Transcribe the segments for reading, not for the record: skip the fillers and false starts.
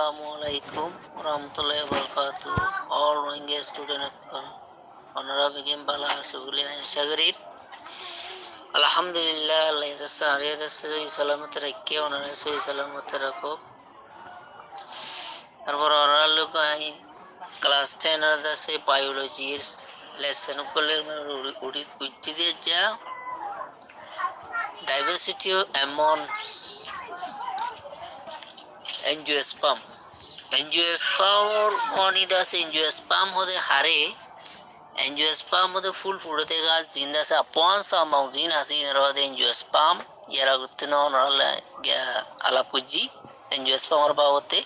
Assalamualaikum warahmatullahi wabarakatuh. All Rohingya student of Honora begin Bala Sugulia Shagarit. Alhamdulillah, Allah is Salamat Reke, Honora Salamat Rako. Oral class 10 of the say biology lesson diversity among angiosperm. Angiosperm monida se angiosperm hode hare angiosperm hode full furote ga jinda se upon some mountain asin rode angiosperm yara gutno norala ala puji angiosperm or baote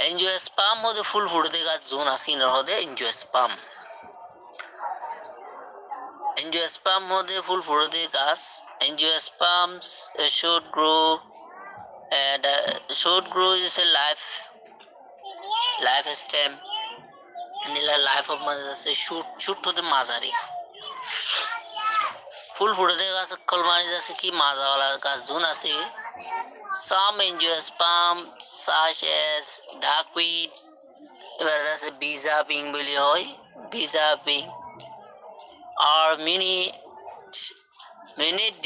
angiosperm hode full furote ga zone asin rode angiosperm angiosperm hode full furote gas angiosperms should grow and should grow is a life stem and the life of mother say shoot to the mazari full food dega se kalmani jaise ki maza wala ka zona se some angiosperm such as duckweed whether se bija being boli hoy bija being or many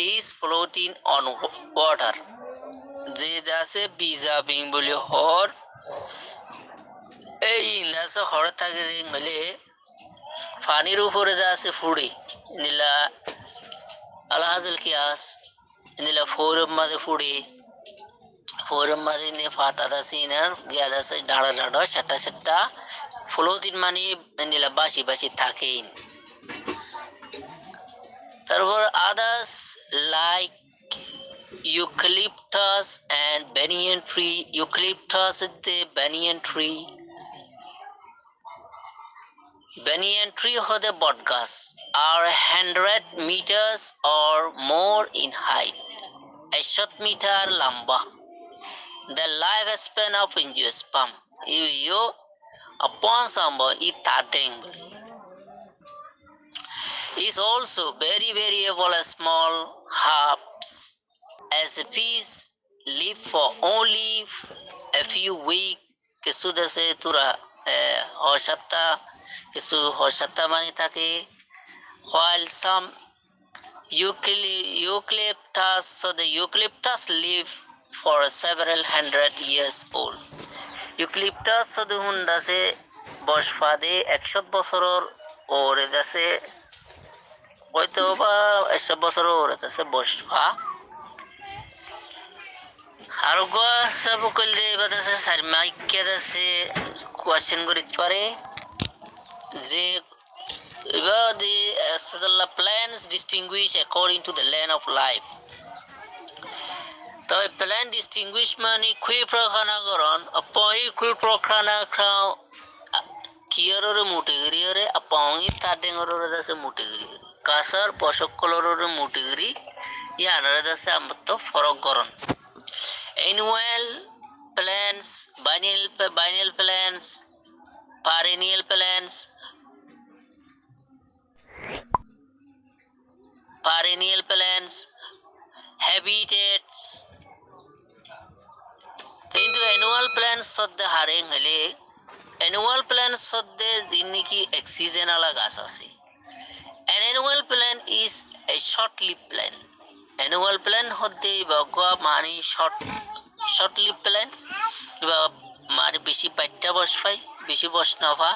these floating on water যেটা সে বিজা being বলি হর এই ইন্দাস হর থাকে গলে পানির উপরে যা আছে ফুড়ি নীলা আলহাজল কিয়াস নীলা farm মাঝে ফুড়ি ফোরম মাঝে নে ফাতা দা সিনার গিয়া দাসে ডাড়া ডাড়া সেটা সেটা ফ্লোটিন মানে নীলা বাসি বাসি থাকে তারপর others like eucalyptus and banyan tree. Eucalyptus is the banyan tree. Banyan tree or the bodgas are 100 meters or more in height. A short meter lamba. The lifespan of angiosperm. You upon sambo itateng is also very variable small herbs. As a piece live for only a few weeks किसु दसे तुरा होशत्ता मानी ताके while some eucalyptus so the eucalyptus live for several hundred years old eucalyptus so the hun dase boshfade 100 বছরের ওরে দase হয়তো বা 100 বছরের ওরে দase boshfa Arugo sabu kulde badase sarmai keda se question gurit pare je the Sadalla plants distinguish according to the lane of life. So plant distinguish mani kui prakhana goron apoi kui prakhana khao kiyorore mutigri ore apongi tadengorore dase mutigri kasar poshok kolorore mutigri yanare dase amto forok goron annual plants, biennial plants, perennial plants, habitats. Into annual plants sodde hareng hale annual plants sodde diniki seasonal gas ase. An annual plant is a short-lived plant. Annual plant hote bagwa mani short-lived plant ba mani beshi batta bosfai beshi bosnava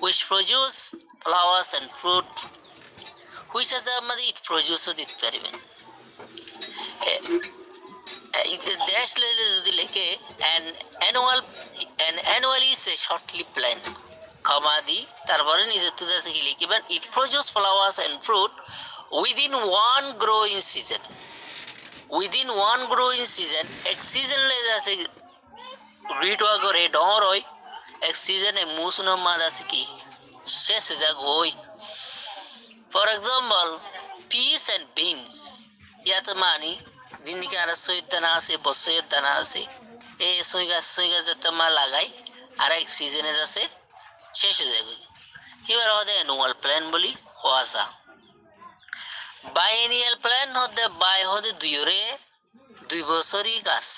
which produce flowers and fruit which is the madi it produce dit pariben dash lele jodi leke an annual is a short-lived plant kamadi tarpore nije tuda se likiban it produce flowers and fruit within one growing season. Within one growing season, season le jase ritwa gore doroi season e musno madase ki shesh jagoi. For example, peas and beans. Yatamani jindiki ara soytana ase bosoytana ase e soiga jatama lagai ara season e jase shesh jagoi. Here hode annual plan boli hoasa. Biennial plant hode by hode 2 বছরই গাছ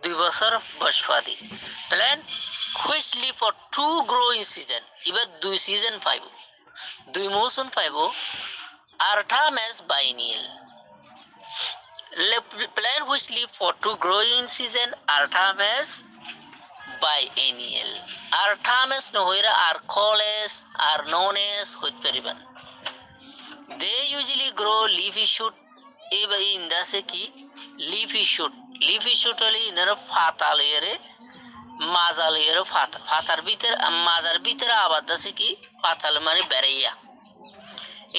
2 বছর বয়সবাদী plan which live for 2 growing season এবার 2 season পাইব 2 মৌসুম পাইব আর term as biennial plant which live for 2 growing season are term as biennial are term as নহইরা are called as are known as হইতে পারিবেন they usually grow leafy shoot এবার ইন্দাসে কি leafy shoot হলে ইনারা পাতা লইরে মাজা লইরে পাতার ভিতর মাদার ভিতরে আবাদ আছে কি পাতাল মানে বেরিয়া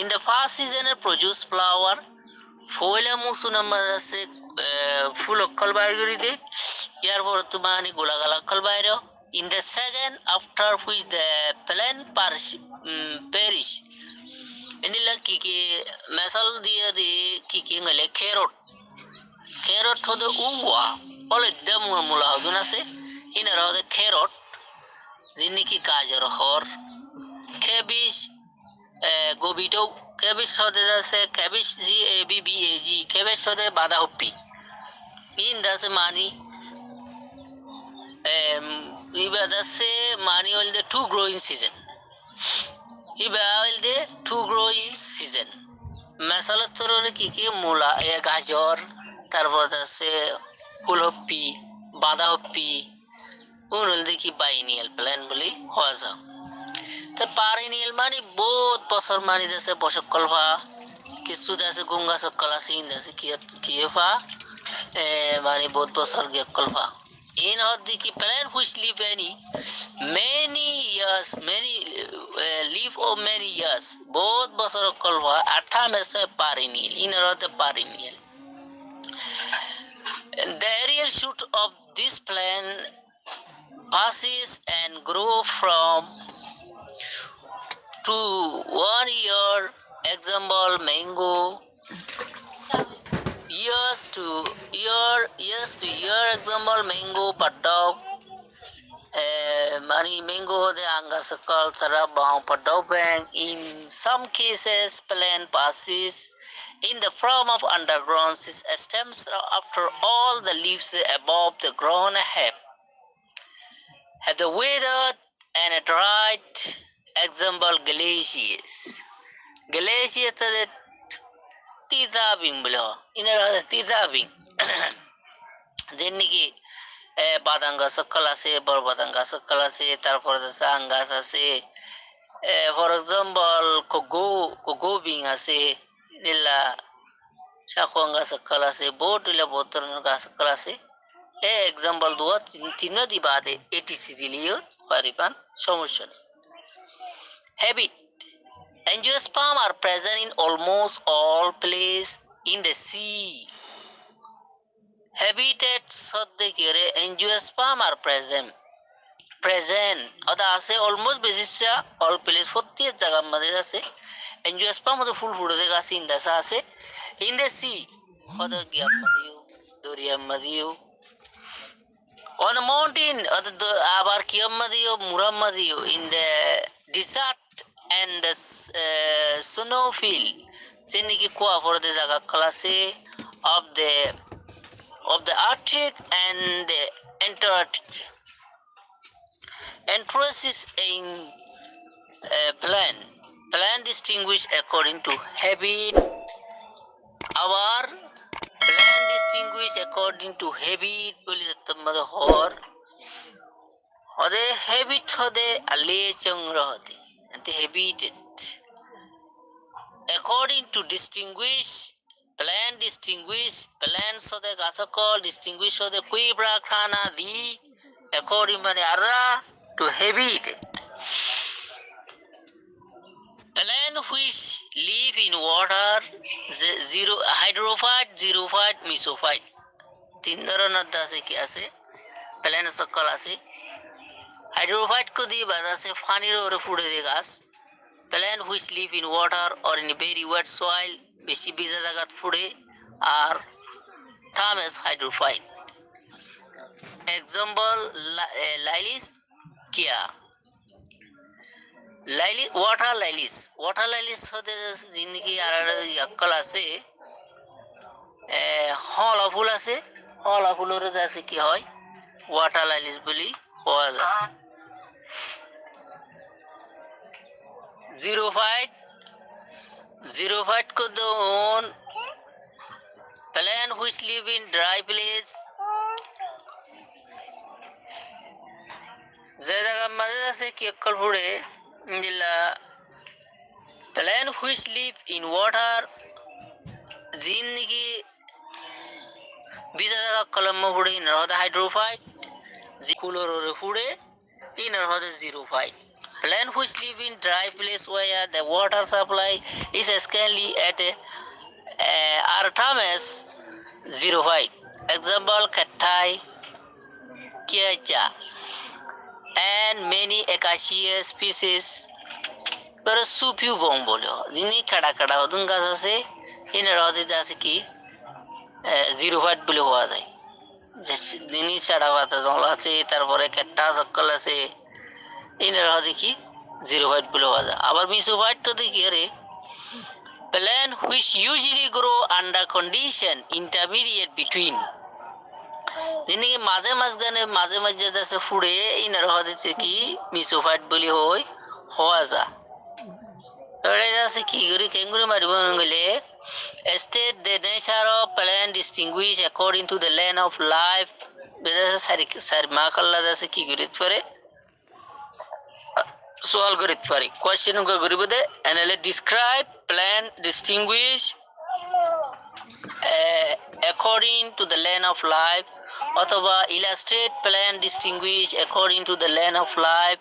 in the first season produce flower ফয়লা মৌসুম আছে ফুল অক্কল বাইর করে দে ইয়ার বর্তমানে গোলাগাল অক্কল বাইর in the second after which the plant perish এনিলা কি কি মেসাল দিয়ে দি কি কি গলে carrot হদে উয়া বলে দম মুলা হদুন আছে ইনার হদে carrot যিনি কি গাজর হর cabbage গোবিটো ক্যাবেজ হদে আছে ক্যাবেজ GABBAG ক্যাবেজ হদে বাঁধাকপি ইন দাসে মানি ইবা দাসে মানি হল দে 2 growing season ইবা হল দে 2 growing season মশালা তররে কি কি মূলা গাজর তারপর দাসে ফুলকপি বাঁধাকপি উন হল দে কি বাইনিয়াল প্ল্যান বলি হওয়া যায় তো পারিনিয়াল মানে বহুত বছর মানে দেশে বসকলফা কিছু দেশে গঙ্গা সকল আছে ইন দেশে কিয়েফা মানে বহুত বছর গেকলফা in hodi ki plant which live many years live of many years বহুত বছর কলফা আঠা মেসে পারিনিয়াল in হতে পারিনিয়াল the aerial shoot of this plant passes and grow from to 1 year example mango years to year example mango padok mani mango de anga sakal tara baum padok bang in some cases plant passes in the form of underground stems after all the leaves above the ground have the withered and dried example glaciers the tizabing bolo inara tizabing jenni badanga sakal ase bor badanga sakal ase tarpor anga ase for example kogo bing ase nila shakonga sakal ase botila botorno ga sakal ase example duwa tinno di bade etc dilio pariban সমস্যা নেই habit angiosperm are present in almost all places in the sea habitats hodde kire angiosperm are present oda ase almost besisya all places proত্যেক জায়গার মধ্যে আছে angiosperm মধ্যে ফুল ফুটে গাছে ইন্দাসা আছে in the sea oda গিয়া মদিও দরিয়া মদিও on the mountain abar kiyamadiyo muramadiyo in the desert and the snow field jenni ki kwa for the jaga class of the Arctic and the Antarctic entrances in plant distinguished according to habit our plant distinguished according to habit boli tamad hor hode habit hode ale changra hode ante habited according to distinguish plants hode gasakol distinguish hode kuibra khana di according mane ara to habited plant which live in water zero hydrophyte xerophyte mesophyte তিন ধরনের আছে কি আছে plant সকল আছে hydrophyte ko di bad ase পানির ওরে ফুড়ে দে গাছ plant which live in water or in very wet soil বেশি ভিজা জায়গাত ফুড়ে আর term as hydrophyte example lilies kia water lilies হতে জিনকি আর ইয়াকল আছে হলা ফুল আছে হলা ফুলের আছে কি হয় water lilis boli poa jay. Xerophyte kodon plant which live in dry place. Zadaga maza se kiyakkal fude indilla plant which live in water जिंदगी बिदागा कलम फुड़े इनर होता हाइड्रोफाइट जिकुलर और फुड़े इनर होता xerophyte. Plant which live in dry place where the water supply is scarcely at are termed as xerophyte. Example cacti, kiacha, and many acacia species. पर सुपियो bomb बोलो जिन्हें खड़ा खड़ा हो दूंगा जैसे इन रोज़ी जैसे कि xerophyte बोले हुआ जाए जैसे जिन्हें चढ़ा हुआ था जोला से तरबोरे कट्टा सक्कल से इन रोज़ी की xerophyte बोले हुआ जाए अब mesophyte तो देखिए रे plant which usually grow under condition intermediate between जिन्हें के माजे मज़े जैसे फुड़े इन रोज़ी से कि mesophyte बोले हुआ जाए state the nature of plant distinguished according to the length of life. Question describe plant distinguished according to the length of life. Or illustrate plant distinguished according to the length of life.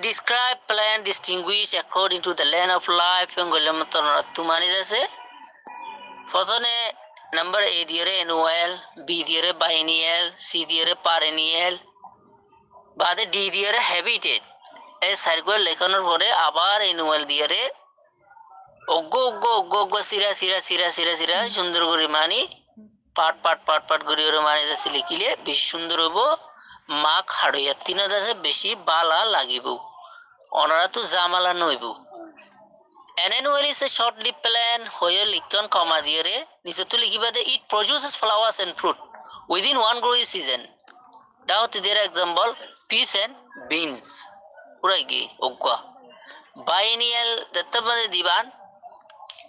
Describe plant distinguished according to the length of life. तुम्हारी जैसे फसने number A दिए रे annual, B दिए रे biennial, C दिए रे perennial, बाद D दिए रे habitat. ऐसे सारे को लेखन और बोले आबार annual दिए रे ओगो सिरा सुंदर गुरी मानी पाट गुरी और मानी जैसे लिखिले बेश सुंदर हो माक हाड़ो या तीनों जैसे बेशी बाला लागिबो ओनरा तो जामाला नोइबो. An annual is a short-lived plant where lichen comma दिए रे निसे तो लिखी बात है it produces flowers and fruit within one growing season. दाव तो देरा example peas and beans पूरा की ओक्का. Biennial दत्ता बंदे दीवान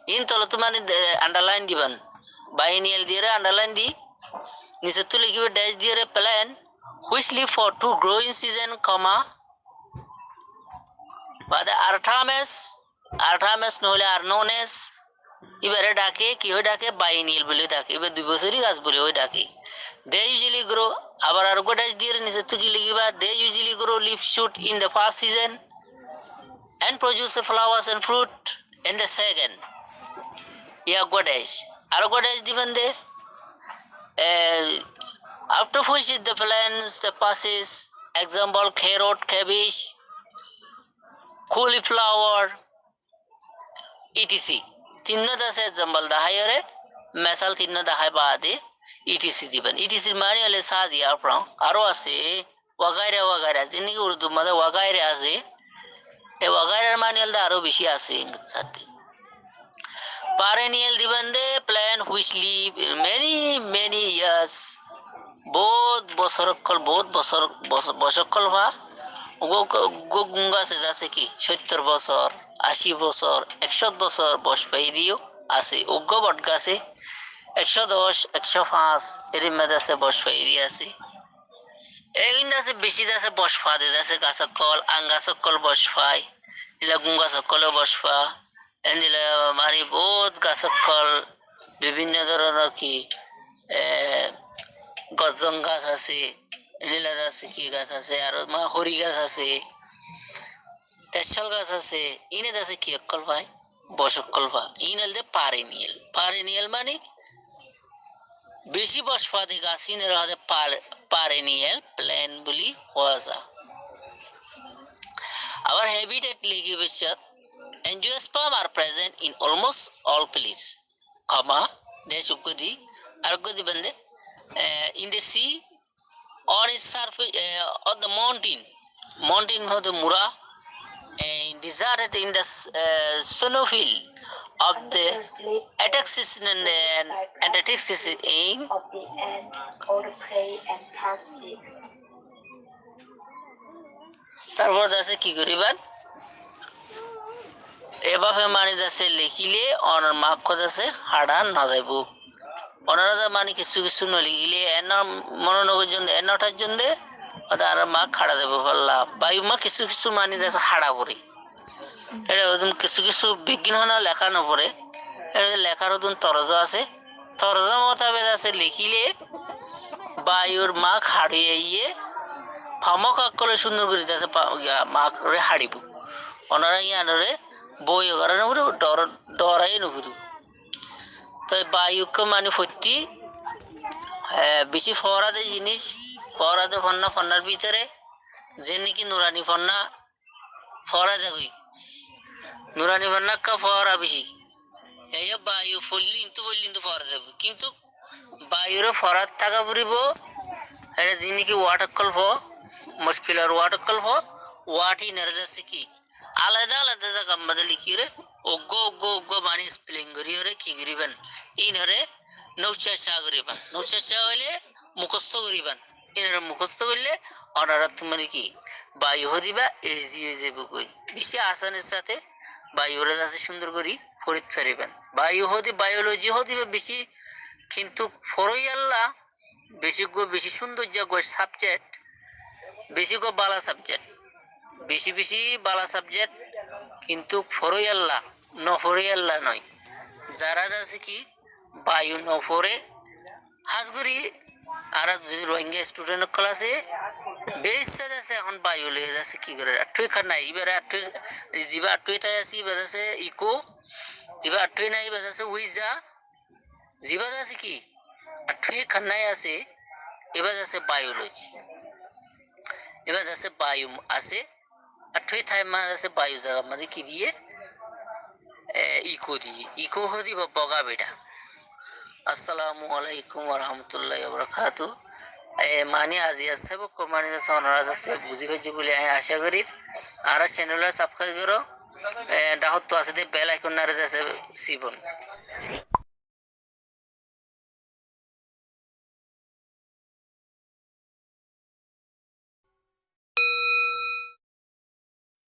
इन तो लतो माने underline दीवान biennial दिए रे underline दी निसे तो लिखी बात dash दिए रे plant which live for 2 growing season, comma. But the Artemis no are known as इबरे डाके कियो डाके biennial बोले डाके इबरे दुबोसरी गाछ बोले हो डाके. They usually grow. अबर आरगो डाइज दियर निसत्तु की लिखी बात they usually grow leaf shoot in the first season and produce flowers and fruit in the second. या गोडाइज आरगो डाइज दी बंदे after which the plants the passes example carrot, cabbage, cauliflower, etc. तीनों दसे example दाहाय रे मैसल तीनों दाहाय बादे etc. दिबन etc. माने वाले सादी आपरां आरो आसे वगैरह जिन्हीं की उर्दू में वगैरह आसे ये वगैरह माने वाले आरो विषय आसे साथी. Perennial दिबंदे plant which live many years. बहुत बसरकल भा गो गुंगा से जैसे कि 70 बसर 80 बसर 100 बसर बस पाई दियो आसे उग्गो बटगा से 110 105 एरी में जैसे बस पाई दिया से एक जैसे बेशी जैसे बस पा दे जैसे का सकल अंगा सकल बस पाई इला गुंगा सकल बस पा इंदिला हमारी बहुत का सकल विभिन्न तरह की गजंग गाछ আছে নীলা গাছ কি গাছ আছে আর মা হরি গাছ আছে তেছল গাছ আছে ইনে আছে কি অকল ভাই বসকল ভা ইনেল দে পারেনিয়াল মানে বেশি বসফাদে গাছ ইনে রহদে পারেনিয়াল প্ল্যান বলি হওয়া. Our habitat লিখি বিশ্বত angiosperm are present in almost all places, comma dash ukudi argodi bande in the sea on its surface on the mountain of the Mura and deserted in the snowfield of the ataxis and antaxis in of the end or the prey and parasitic. তারপর আছে কি করিবার এভাবে মানে যাচ্ছে লিখিলে honour মাক্ষত আছে হাড়া না যাইব অনারা মানে কিছু কিছু নলিখিলে এন মনোনগর জন্য এনটার জন্য আর মাক খাড়া যাব পাল্লা বায়ু মা কিছু কিছু মানে যাচ্ছে হাড়া পড়ে এটা কিছু কিছু বিজ্ঞান লেখা নপড়ে এটা লেখার ওজন তরজ আছে তরজ মোতাবেক আছে লিখিলে বায়ুর মাক হারিয়ে ইয়ে ফামক আকলে সুন্দর করে যাচ্ছে মাক হারিব ওনারা ইয়ানরে বই করে নপুরে ডরাই নপুরি তো বায়ুকে মানে সত্যি বেশি ফরাদে জিনিস ফরাদে ফন্না ফন্নার ভিতরে যে নাকি নুরানি ফন্না ফরা যাগই নুরানি ফন্না কা ফরা বেশি এই বায়ু ফললি কিন্তু বললি কিন্তু ফরা যাবে কিন্তু বায়ুরে ফরাত থাকা পড়িব এটা যে নাকি ওয়াটার কল্প মুশকিল আর ওয়াটার কল্প ওয়াটি নেড়ে যাচ্ছে কি আলাদা আলাদা জায়গা মধ্যে লিখিয়ে অজ্ঞ অজ্ঞ অজ্ঞ মানে স্পেলিং করিয়ে কি করিবেন ইনরে নৌচর্চা করিবেন নৌচর্চা হইলে মুখস্থ করিবেন ইনরে মুখস্থ করলে অনারা মানে কি বায়ু দিবা এজিয়ে যাবে কই বেশি আসানের সাথে বায়ুরে আছে সুন্দর করি পড়িতে পারিবেন বায়ু হদি বায়োলজি হদিবে বেশি কিন্তু ফরই আল্লাহ বেশি সৌন্দর্য গো সাবজেক্ট বেশি গো বালা সাবজেক্ট বেশি বালা সাবজেক্ট কিন্তু ফরই আল্লাহ নফরই আল্লাহ নয় যারা আছে কি বায়ু নফরে হাজগুড়ি আর যদি রোহিঙ্গা স্টুডেন্ট ক্লাসে বেশ আছে এখন বায়ু লেগে যাচ্ছে কি করে আটুই খান নাই এবারে আটুই যিবা আটুই তাই আছে এবার আছে ইকো যিবা আটুই নাই এবার আছে উইজা যিবা আছে কি আটুই খান নাই আছে এবার আছে বায়োলজি এবার আছে বায়ু আছে আটুই থাই মা আছে বায়ু জায়গা মানে কি দিয়ে ইকো দিয়ে ইকো হদি বগা বেটা আসসালামু আলাইকুম ওয়া রাহমাতুল্লাহি ওয়া বারাকাতুহু মানে আজি আছে মানে সোনারা আছে বুঝি পেয়েছি বলে আমি আশা করি আর চ্যানেলে সাবস্ক্রাইব করো ডাহত তো আছে বেল আইকন নারে আছে জীবন